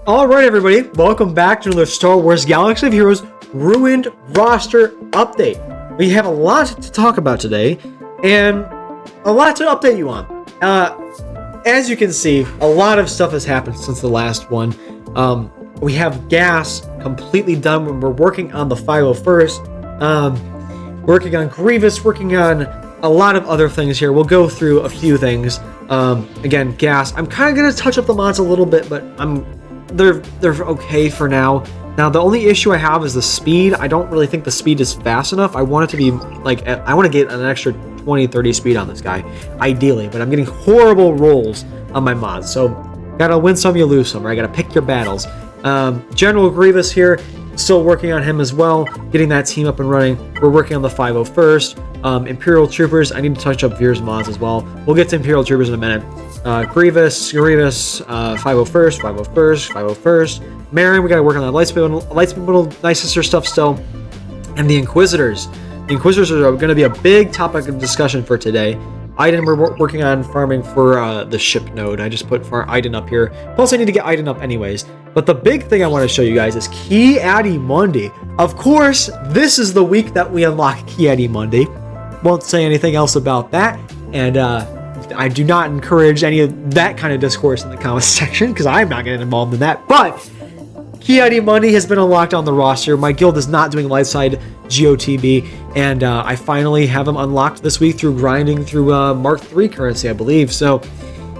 All right, everybody, welcome back to another Star Wars Galaxy of Heroes Ruined Roster Update. We have a lot to talk about today, and a lot to update you on. As you can see, a lot of stuff has happened since the last one. We have gas completely done when we're working on the 501st, working on Grievous, working on a lot of other things here. We'll go through a few things. Again, gas. I'm kind of going to touch up the mods a little bit, but they're okay for now. Now, the only issue I have is the speed. I don't really think the speed is fast enough. I want it to be like, I want to get an extra 20, 30 speed on this guy, ideally, but I'm getting horrible rolls on my mods. So, gotta win some, you lose some, right? Gotta pick your battles. General Grievous here, still working on him as well, getting that team up and running. We're working on the 501st. Imperial Troopers, I need to touch up Veer's mods as well. We'll get to Imperial Troopers in a minute. Grievous, 501st. Marion, we gotta work on that Lightspeed Bundle, Night Sister stuff still. And the Inquisitors. The Inquisitors are gonna be a big topic of discussion for today. Iden, we're working on farming for the ship node. I just put Iden up here. Plus, I need to get Iden up anyways. But the big thing I want to show you guys is Key Addy Mundi. Of course, this is the week that we unlock Key Addy Mundi. Won't say anything else about that. And I do not encourage any of that kind of discourse in the comments section because I'm not getting involved in that. But Key Addy Mundi has been unlocked on the roster. My guild is not doing Lightside GOTB, and I finally have him unlocked this week through grinding through Mark III currency, I believe. So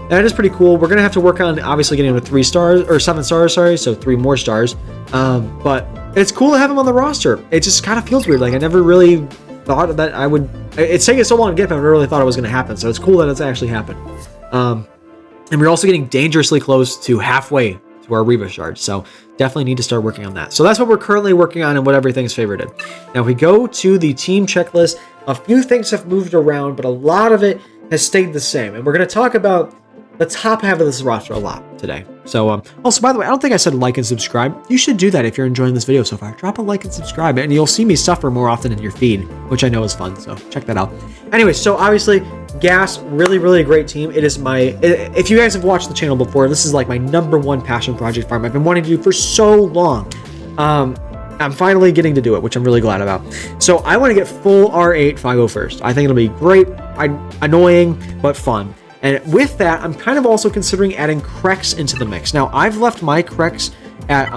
that is pretty cool. We're gonna have to work on obviously getting him to 3 stars or 7 stars, sorry, so 3 more stars. But it's cool to have him on the roster. It just kind of feels weird. Like I never really thought that I would. It's taking so long to get him. I never really thought it was gonna happen. So it's cool that it's actually happened. And we're also getting dangerously close to halfway to our Reva shard. So definitely need to start working on that. So that's what we're currently working on and what everything's favorited. Now, if we go to the team checklist, a few things have moved around, but a lot of it has stayed the same. And we're going to talk about the top half of this roster a lot today. So, also, by the way, I don't think I said like and subscribe. You should do that if you're enjoying this video so far. Drop a like and subscribe, and you'll see me suffer more often in your feed, which I know is fun. So check that out. Anyway, so obviously, Gas, really great team. It is if you guys have watched the channel before, this is like my #1 passion project farm I've been wanting to do for so long. I'm finally getting to do it, which I'm really glad about. So I want to get full R8 501st. I think it'll be great, annoying, but fun. And with that, I'm kind of also considering adding Krex into the mix. Now, I've left my Krex at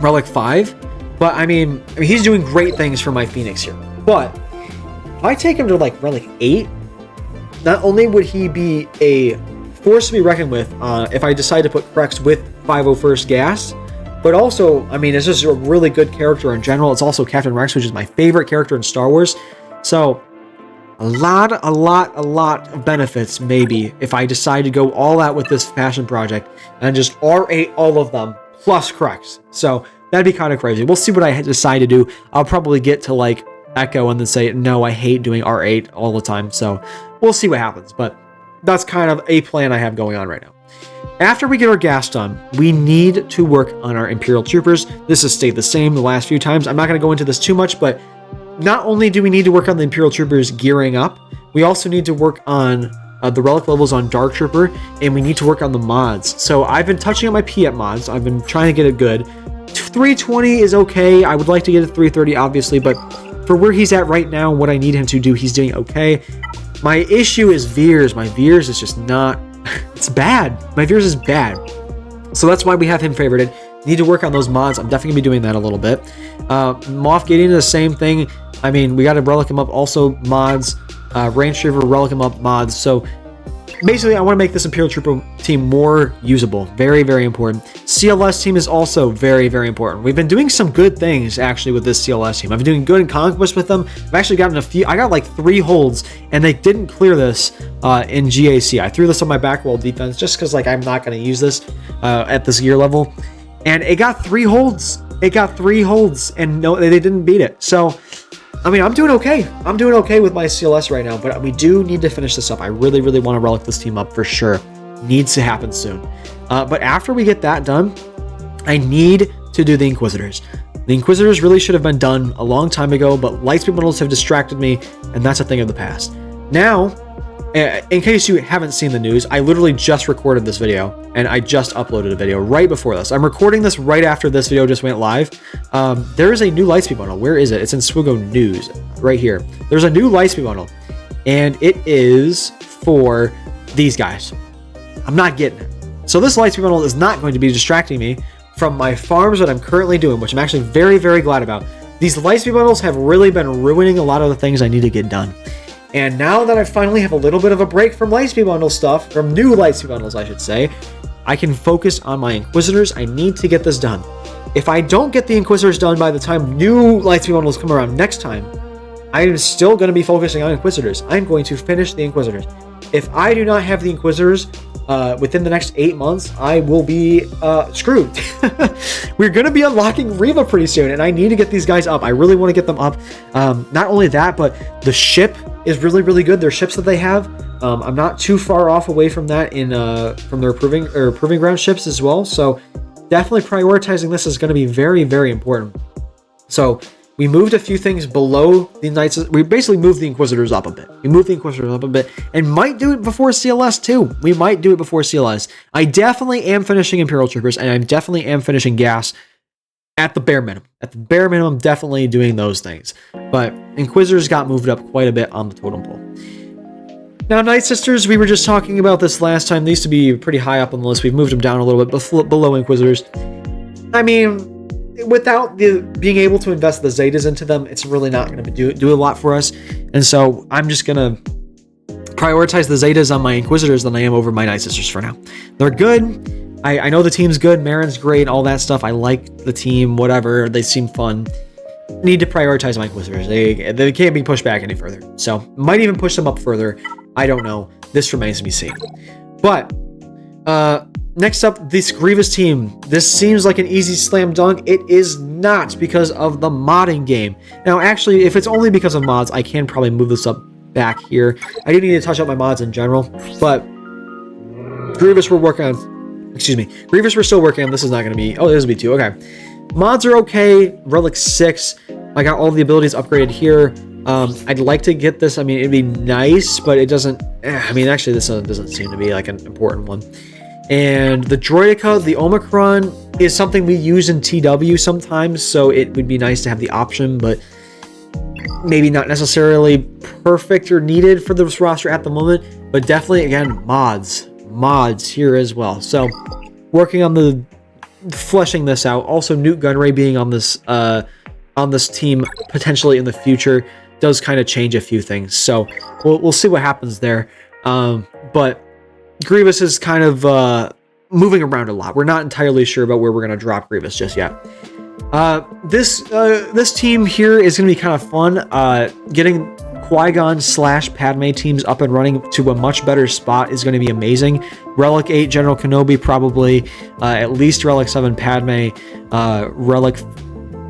Relic 5, but I mean, he's doing great things for my Phoenix here. But if I take him to like Relic 8, not only would he be a force to be reckoned with if I decide to put Krex with 501st Gas, but also, I mean, it's just a really good character in general. It's also Captain Rex, which is my favorite character in Star Wars. So a lot of benefits maybe if I decide to go all out with this passion project and just R8 all of them plus Krex. So that'd be kind of crazy. We'll see what I decide to do. I'll probably get to like Echo and then say, no, I hate doing R8 all the time. So we'll see what happens, but that's kind of a plan I have going on right now. After we get our gas done, we need to work on our Imperial Troopers. This has stayed the same the last few times. I'm not going to go into this too much, but not only do we need to work on the Imperial Troopers gearing up, we also need to work on the relic levels on Dark Trooper, and we need to work on the mods. So I've been touching on my Piet mods. I've been trying to get it good. 320 is okay. I would like to get a 330, obviously, but for where he's at right now, what I need him to do, he's doing okay. My issue is Veers. My Veers is just not... It's bad. My Veers is bad. So that's why we have him favorited. Need to work on those mods. I'm definitely going to be doing that a little bit. Moff Gideon, the same thing. I mean, we got to relic him up. Also, mods. Range Trooper, relic him up mods. So basically, I want to make this Imperial Trooper team more usable. Very important. CLS team is also very important. We've been doing some good things, actually, with this CLS team. I've been doing good in Conquest with them. I've actually gotten a few. I got like 3 holds, and they didn't clear this in GAC. I threw this on my back wall defense just because like I'm not going to use this at this gear level. And it got 3 holds. It got 3 holds, and no, they didn't beat it. So, I mean, I'm doing okay. I'm doing okay with my CLS right now, but we do need to finish this up. I really want to relic this team up for sure. Needs to happen soon. But after we get that done, I need to do the Inquisitors. The Inquisitors really should have been done a long time ago, but Lightspeed bundles have distracted me, and that's a thing of the past. Now, in case you haven't seen the news, I literally just recorded this video and I just uploaded a video right before this. I'm recording this right after this video just went live. There is a new Lightspeed bundle. Where is it? It's in SWGoH News right here. There's a new Lightspeed bundle and it is for these guys. I'm not getting it. So this Lightspeed bundle is not going to be distracting me from my farms that I'm currently doing, which I'm actually very, very glad about. These Lightspeed bundles have really been ruining a lot of the things I need to get done. And now that I finally have a little bit of a break from Lightspeed bundle stuff, from new Lightspeed bundles, I should say, I can focus on my Inquisitors. I need to get this done. If I don't get the Inquisitors done by the time new Lightspeed bundles come around next time, I am still going to be focusing on Inquisitors. I'm going to finish the Inquisitors. If I do not have the Inquisitors within the next 8 months, I will be screwed. We're going to be unlocking Reva pretty soon, and I need to get these guys up. I really want to get them up. Not only that, but the ship is really, really good. Their ships that they have, I'm not too far off away from that in from their proving ground ships as well. So definitely prioritizing this is going to be very, very important. So we moved a few things below the Knights. We basically moved the Inquisitors up a bit. We moved the Inquisitors up a bit and might do it before CLS too. We might do it before CLS. I definitely am finishing Imperial Troopers and I definitely am finishing gas at the bare minimum. At the bare minimum, definitely doing those things. But Inquisitors got moved up quite a bit on the totem pole. Now, Night Sisters, we were just talking about this last time. They used to be pretty high up on the list. We've moved them down a little bit below Inquisitors. I mean, without being able to invest the Zetas into them, it's really not going to do a lot for us. And so I'm just going to prioritize the Zetas on my Inquisitors than I am over my Night Sisters for now. They're good. I know the team's good. Marin's great. All that stuff. I like the team. Whatever. They seem fun. Need to prioritize my Inquisitors. They can't be pushed back any further. So might even push them up further. I don't know. This remains to be seen. But next up, this Grievous team. This seems like an easy slam dunk. It is not because of the modding game. Now, actually, if it's only because of mods, I can probably move this up back here. I do need to touch up my mods in general, but Grievous we're working on. Excuse me. Grievous we're still working on. This is not going to be... Oh, this will be 2. Okay. Mods are okay. Relic 6. I got all the abilities upgraded here. I'd like to get this. I mean, it'd be nice, but it doesn't... I mean, actually, this doesn't seem to be like an important one. And the Droidica, the Omicron, is something we use in TW sometimes, so it would be nice to have the option, but maybe not necessarily perfect or needed for this roster at the moment. But definitely, again, mods here as well. So working on the fleshing this out. Also, Newt Gunray being on this team potentially in the future does kind of change a few things. So we'll see what happens there. But Grievous is kind of moving around a lot. We're not entirely sure about where we're going to drop Grievous just yet. This team here is going to be kind of fun. Getting Qui-Gon / Padme teams up and running to a much better spot is going to be amazing. Relic 8 General Kenobi, probably at least Relic 7 Padme, Relic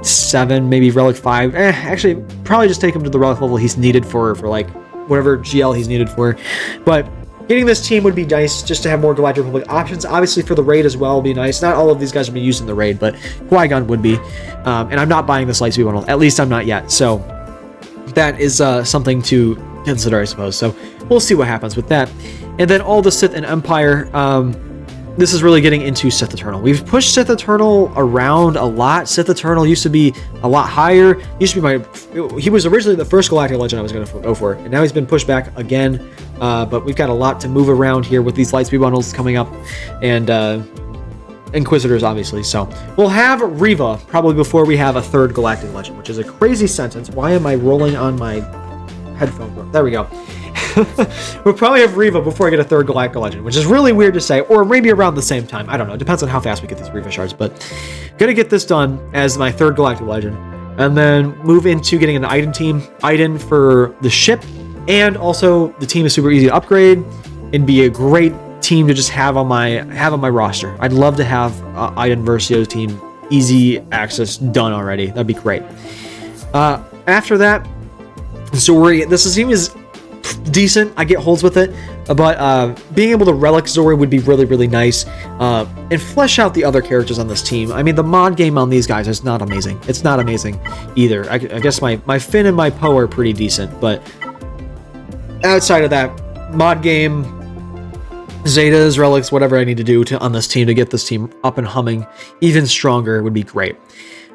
7, maybe Relic 5. Actually, probably just take him to the Relic level he's needed for like whatever GL he's needed for. But getting this team would be nice just to have more Galactic Republic options. Obviously, for the raid as well would be nice. Not all of these guys will be used in the raid, but Qui-Gon would be. And I'm not buying this Lightspeed bundle. At least I'm not yet. So that is something to consider, I suppose. So we'll see what happens with that. And then all the Sith and Empire. This is really getting into Sith Eternal. We've pushed Sith Eternal around a lot. Sith Eternal used to be a lot higher. He was originally the first Galactic Legend I was going to go for, and now he's been pushed back again. But we've got a lot to move around here with these Lightspeed bundles coming up, and Inquisitors, obviously. So we'll have Reva probably before we have a third Galactic Legend, which is a crazy sentence. Why am I rolling on my headphone? There we go. We'll probably have Reva before I get a third Galactic Legend, which is really weird to say, or maybe around the same time. I don't know. It depends on how fast we get these Reva shards, but gonna get this done as my third Galactic Legend, and then move into getting an Iden team. Iden for the ship, and also the team is super easy to upgrade and be a great team to just have on my roster. I'd love to have Iden Versio's team easy access done already. That'd be great. After that, Zori. This team is decent. I get holds with it, but being able to relic Zori would be really, really nice, and flesh out the other characters on this team. I mean, the mod game on these guys is not amazing. It's not amazing either. I guess my Finn and my Poe are pretty decent, but outside of that, mod game, Zetas, relics, whatever I need to do on this team to get this team up and humming even stronger would be great.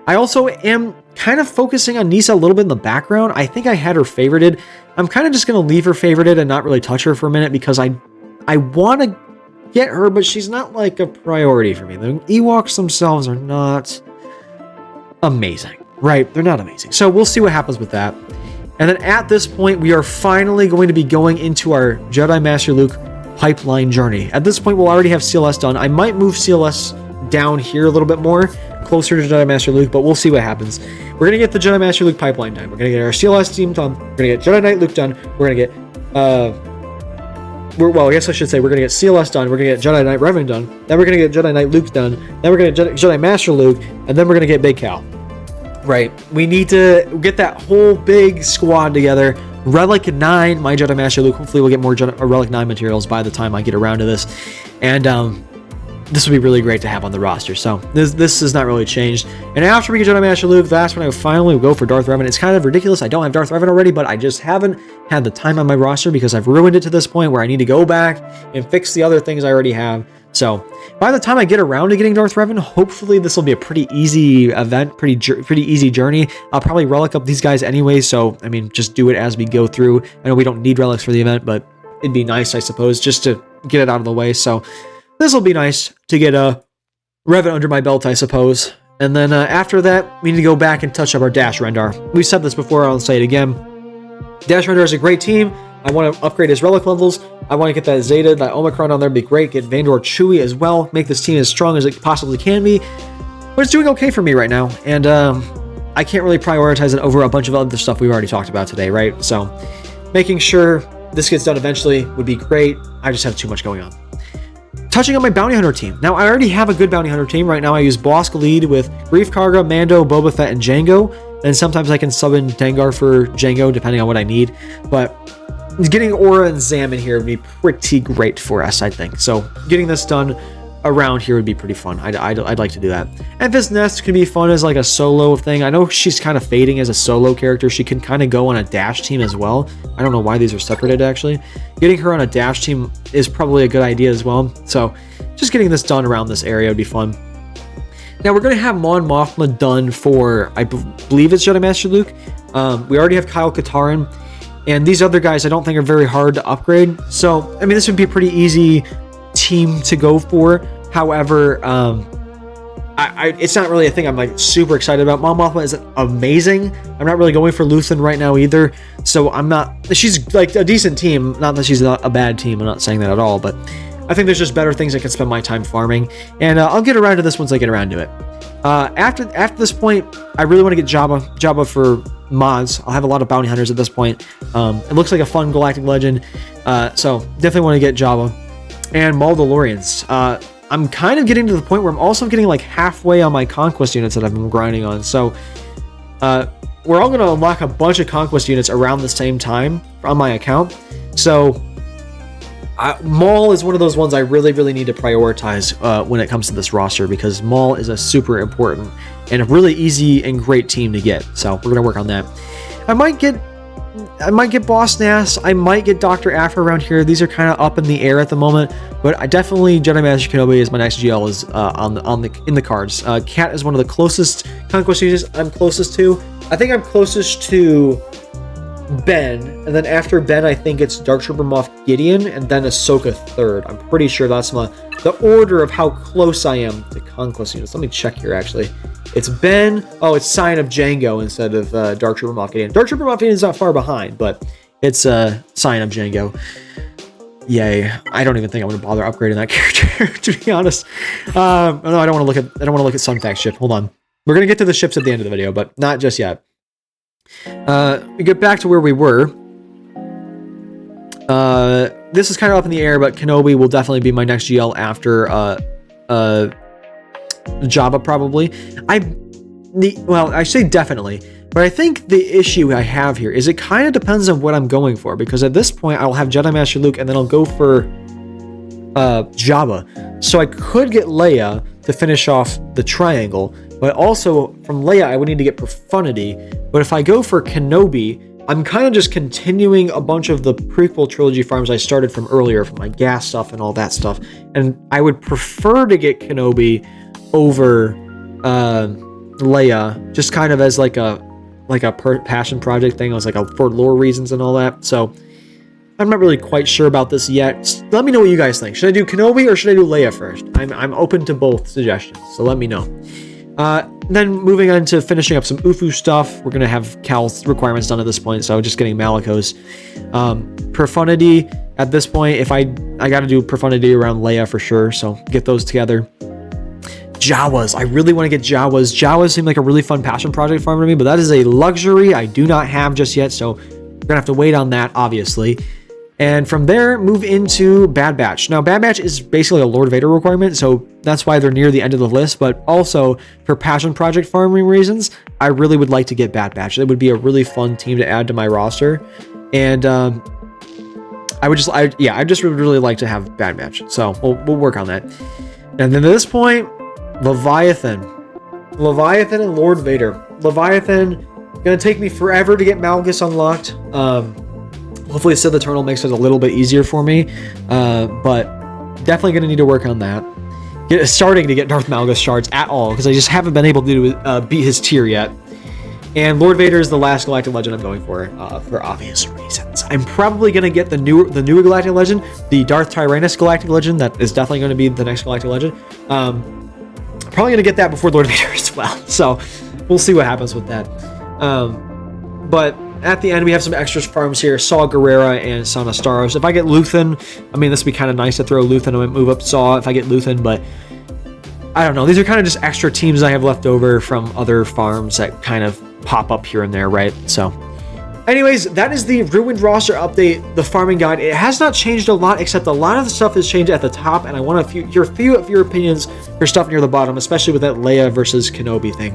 I also am kind of focusing on Nisa a little bit in the background. I think I had her favorited. I'm kind of just going to leave her favorited and not really touch her for a minute because I want to get her, but she's not like a priority for me. The Ewoks themselves are not amazing, right? They're not amazing. So we'll see what happens with that. And then at this point, we are finally going to be going into our Jedi Master Luke pipeline journey. At this point, we'll already have CLS done. I might move CLS down here a little bit more, closer to Jedi Master Luke, but we'll see what happens. We're going to get the Jedi Master Luke pipeline done. We're going to get our CLS team done. We're going to get Jedi Knight Luke done. We're going to get, well, I guess I should say we're going to get CLS done. We're going to get Jedi Knight Revan done. Then we're going to get Jedi Knight Luke done. Then we're going to get Jedi Master Luke, and then we're going to get Big Cal. Right. We need to get that whole big squad together. Relic 9, my Jedi Master Luke. Hopefully we'll get more Relic 9 materials by the time I get around to this. And this would be really great to have on the roster. So this has not really changed. And after we get Jedi Master Luke, that's when I finally go for Darth Revan. It's kind of ridiculous. I don't have Darth Revan already, but I just haven't had the time on my roster because I've ruined it to this point where I need to go back and fix the other things I already have. So by the time I get around to getting Darth Revan, hopefully this will be a pretty easy event, pretty easy journey. I'll probably relic up these guys anyway, so I mean, just do it as we go through. I know we don't need relics for the event, but it'd be nice, I suppose, just to get it out of the way. So this will be nice to get a Revan under my belt, I suppose. And then after that, we need to go back and touch up our Dash Rendar. We said this before, I'll say it again. Dash Rendar is a great team. I want to upgrade his relic levels. I want to get that Zeta, that Omicron on there, be great. Get Vandor Chewie as well. Make this team as strong as it possibly can be. But it's doing okay for me right now. And I can't really prioritize it over a bunch of other stuff we've already talked about today, right? So making sure this gets done eventually would be great. I just have too much going on. Touching on my Bounty Hunter team. Now, I already have a good Bounty Hunter team. Right now, I use Bosk lead with Grief Karga, Mando, Boba Fett, and Jango. And sometimes I can sub in Dengar for Jango, depending on what I need. But getting Aura and Zam in here would be pretty great for us, I think. So getting this done around here would be pretty fun. I'd like to do that. Enfys Nest can be fun as like a solo thing. I know she's kind of fading as a solo character. She can kind of go on a Dash team as well. I don't know why these are separated, actually. Getting her on a Dash team is probably a good idea as well. So just getting this done around this area would be fun. Now we're going to have Mon Mothma done for, I believe it's Jedi Master Luke. We already have Kyle Katarn. And these other guys I don't think are very hard to upgrade. So, I mean, this would be a pretty easy team to go for. However, it's not really a thing I'm like super excited about. Mon Mothma is amazing. I'm not really going for Luthen right now either. So I'm not, she's like a decent team. Not that she's not a bad team. I'm not saying that at all. But I think there's just better things I can spend my time farming. And I'll get around to this once I get around to it. After this point, I really want to get Jabba for mods. I'll have a lot of bounty hunters at this point. It looks like a fun galactic legend, so definitely want to get Jabba and Mandalorians. I'm kind of getting to the point where I'm also getting like halfway on my conquest units that I've been grinding on. So we're all going to unlock a bunch of conquest units around the same time on my account. So Maul is one of those ones I really need to prioritize when it comes to this roster, because Maul is a super important and a really easy and great team to get. So we're gonna work on that. I might get Boss Nass. I might get Dr. Afra around here. These are kind of up in the air at the moment, but I definitely Jedi Master Kenobi is my next GL is in the cards. Cat is one of the closest conquest units I'm closest to. I think I'm closest to Ben, and then after Ben, I think it's Dark Trooper Moff Gideon, and then Ahsoka third. I'm pretty sure that's the order of how close I am to conquest units. Let me check here, actually. It's Ben. Oh, it's Sign of Jango instead of Dark Trooper Moff Gideon. Dark Trooper Moff Gideon is not far behind, but it's Sign of Jango. Yay! I don't even think I'm going to bother upgrading that character, to be honest. No, I don't want to look at Sunfax ship. Hold on. We're going to get to the ships at the end of the video, but not just yet. We get back to where we were. This is kind of up in the air, but Kenobi will definitely be my next GL after Jabba, probably. I say definitely, but I think the issue I have here is it kind of depends on what I'm going for, because at this point I'll have Jedi Master Luke and then I'll go for Jabba. So I could get Leia to finish off the triangle, but also from Leia I would need to get Profundity. But if I go for Kenobi, I'm kind of just continuing a bunch of the prequel trilogy farms I started from earlier, from my gas stuff and all that stuff. And I would prefer to get Kenobi over Leia, just kind of as like a passion project thing. I was like for lore reasons and all that. So I'm not really quite sure about this yet. Let me know what you guys think. Should I do Kenobi or should I do Leia first? I'm open to both suggestions, so let me know. Then moving on to finishing up some UFU stuff. We're gonna have Cal's requirements done at this point, so just getting Malicos. Profundity at this point, if I gotta do Profundity around Leia for sure, so get those together. Jawas, I really want to get Jawas. Jawas seem like a really fun passion project farm to me, but that is a luxury I do not have just yet, so we're gonna have to wait on that, obviously. And from there, move into Bad Batch. Now, Bad Batch is basically a Lord Vader requirement, so that's why they're near the end of the list, but also for passion project farming reasons, I really would like to get Bad Batch. It would be a really fun team to add to my roster, and I would really like to have Bad Batch, so we'll work on that. And then at this point, Leviathan and Lord Vader. Leviathan, gonna take me forever to get Malgus unlocked. Hopefully Sith Eternal makes it a little bit easier for me, but definitely going to need to work on that. Starting to get Darth Malgus shards at all, because I just haven't been able to beat his tier yet. And Lord Vader is the last Galactic Legend I'm going for obvious reasons. I'm probably going to get the new Galactic Legend, the Darth Tyrannus Galactic Legend. That is definitely going to be the next Galactic Legend. Probably going to get that before Lord Vader as well, so we'll see what happens with that. But at the end, we have some extra farms here. Saw Gerrera and Saw Nastaros. If I get Luthen, I mean, this would be kind of nice to throw Luthen. I might move up Saw if I get Luthen, but I don't know. These are kind of just extra teams I have left over from other farms that kind of pop up here and there, right? So anyways, that is the Ruined roster update, the farming guide. It has not changed a lot, except a lot of the stuff has changed at the top, and I want to hear a few of your opinions for stuff near the bottom, especially with that Leia versus Kenobi thing.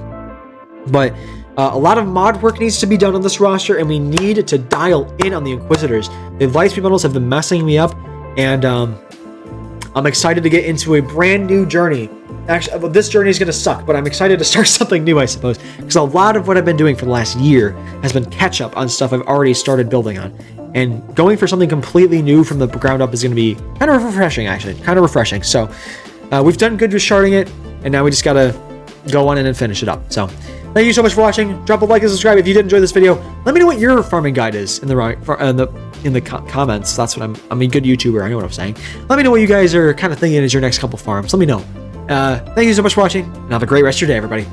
But a lot of mod work needs to be done on this roster, and we need to dial in on the Inquisitors. The Lightspeed bundles have been messing me up, and I'm excited to get into a brand new journey. Actually, this journey is going to suck, but I'm excited to start something new, I suppose, because a lot of what I've been doing for the last year has been catch up on stuff I've already started building on. And going for something completely new from the ground up is going to be kind of refreshing, actually. Kind of refreshing. So we've done good with sharding it, and now we just got to go on in and finish it up. So thank you so much for watching. Drop a like and subscribe if you did enjoy this video. Let me know what your farming guide is in the comments. That's what I'm a good YouTuber. I know what I'm saying. Let me know what you guys are kind of thinking is your next couple farms. Let me know. Thank you so much for watching, and have a great rest of your day, everybody.